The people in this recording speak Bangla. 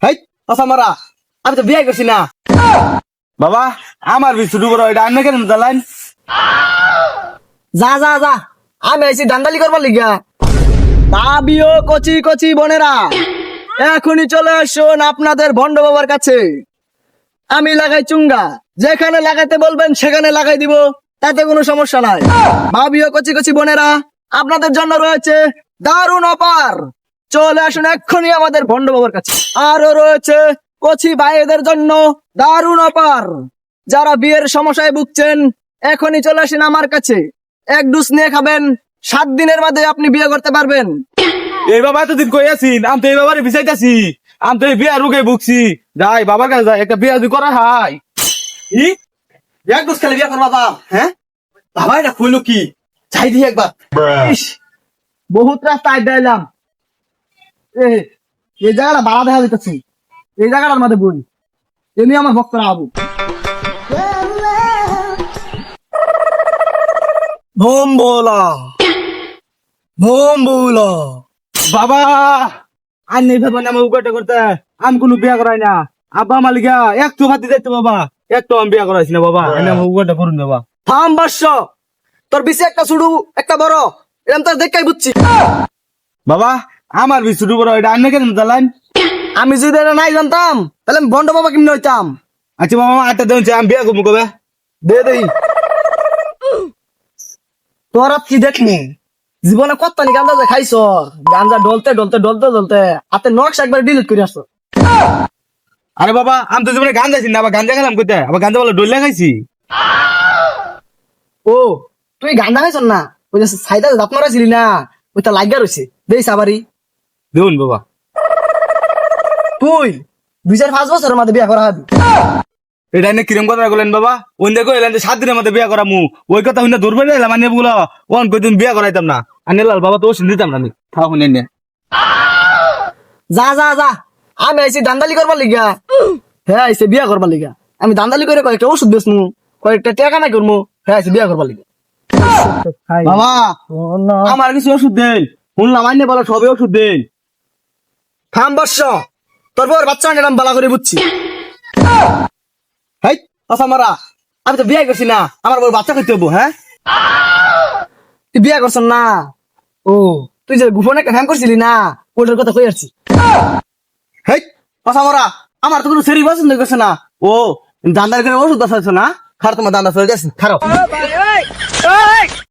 হেই আচ্ছা মারা, আমি তো বিয়ে করছি না। বাবা আমার বি শুরু করো, এটা আন্না কেন জ্বালাইন? যা যা যা, আমি আইছি দান্দালি করবার লিগা। ভাবিও কচি কচি বোনেরা, এখনই চলে আসুন আপনাদের ভণ্ড বাবার কাছে। আমি লাগাই চুঙ্গা, যেখানে লাগাইতে বলবেন সেখানে লাগাই দিব, তাতে কোনো সমস্যা নাই। ভাবিও কচি কচি বোনেরা, আপনাদের জন্য রয়েছে দারুণ অফার। চলে আসুন এক্ষুনি আমাদের ভণ্ড বাবার কাছে। আরো রয়েছে কচি ভাইদের জন্য দারুণ অফার। যারা বিয়ের সমস্যায় ভুগছেন, এখনই চলে আসুন আমার কাছে। এক ডুস নিয়ে খাবেন, 7 দিনের মধ্যে আপনি বিয়ে করতে পারবেন। এই বাবা এতদিন কই আছিন? আমি তো এই বাবারে বিচাইতাছি, আমি তো এই বিয়া রুগে ভুগছি। যাই বাবার কাছে যাই, একটা বিয়া যদি করা হয়। কি এক ডুস খেলে বিয়ে করবা বাপ? হ্যাঁ বাবা, এটা কইলো কি? চাই দিই একবার। ইস, বহুত রাস্তা আড্ডা এলাম। এই জায়গাটা বাড়া দেখা যেতেছে, এই জায়গাটার মধ্যে বই এমনি আমার ভক্তরা আবু ভোম বোলা ভোম বোলা। বাবা আর নেই ভেবে না, আমার উগাটা করতে আমি কোনো বিয়া করাই না। আব্বা মালিকা একটু হাতি যাইতো বাবা, একটু আমি বিয়া করাইছি না বাবা। আমার উগাটা করুন বাবা। থাম বাস্য, তোর বিশে একটা শুরু একটা বড়, এরকম তোর দেখাই বুঝছি। বাবা আমার বি শুরু করো, এটা আন্না কেন জ্বালাইন? আমি যদি এটা নাই জানতাম তাহলে আমি বন্ড বাবা কেমনি হইতাম। আচ্ছা বাবা আটটা দেন, আমি বিয়া করবো কবে? দে দেই তোর আর কি দেখনি, জীবনে কত্তানি গাঞ্জা যে খাইছ, গাঞ্জা ডলতে ডলতে ডলতে ডলতে হাতে নকশ একবার ডিলিট করে আসছো। আরে বাবা আমি তো জীবনে গান যাইছি না, আবার গাঞ্জা খেলাম কোথায়? আবার গাঞ্জা বলে ডইলা খাইছি। ও তুই গাঞ্জা খাইছ না, ওই যে সাইডে দাঁত মারাছিলি না, ওইটা লাগিয়া রয়েছে, দেই সাবারি। দেখুন বাবা, তুই 2-5 বছরের মধ্যে বিয়ে করা হবে। এটা এনে কিরম কথা বলেন বাবা? ওই দেখো এলেন যে 7 দিনের মধ্যে বিয়া করা মু, ওই কথা শুনে দূর বেড়ে এলাম। মানে বলো ওন কই দিন বিয়া করাইতাম না, আনে লাল বাবা তো ওষুধ দিতাম না আমি। থাও শুনে নে যা যা যা, আমি আইছি দান্দালি করবার লিগা। হ্যাঁ আইছে বিয়া করবার লিগা। আমি দান্দালি করে কয়েকটা ওষুধ বেচমু, কয়েকটা টাকা না করমু। হ্যাঁ আইছে বিয়া করবার লিগা। বাবা আমার কিছু ওষুধ দেন, শুনলাম আইনে বলো সবে ওষুধ দেন। থাম বর্ষ, তোর বউর বাচ্চা নিলাম বালা করে বুঝছি। হেই আচ্ছা মারা, আমি তো বিয়ে করছি না, আমার বউর বাচ্চা করতে হবো? হ্যাঁ তুই বিয়ে করছ না? ও তুই যে গোপনে একটা ফ্যান করছিলি না, ওটার কথা কই আসছি। হেই আচ্ছা মারা, আমার তো কোনো সেরি পছন্দ করছে না। ও দান্দার করে ওষুধ বাঁচাচ্ছ না, খার তোমার দান্দা চলে যাচ্ছে খারাপ।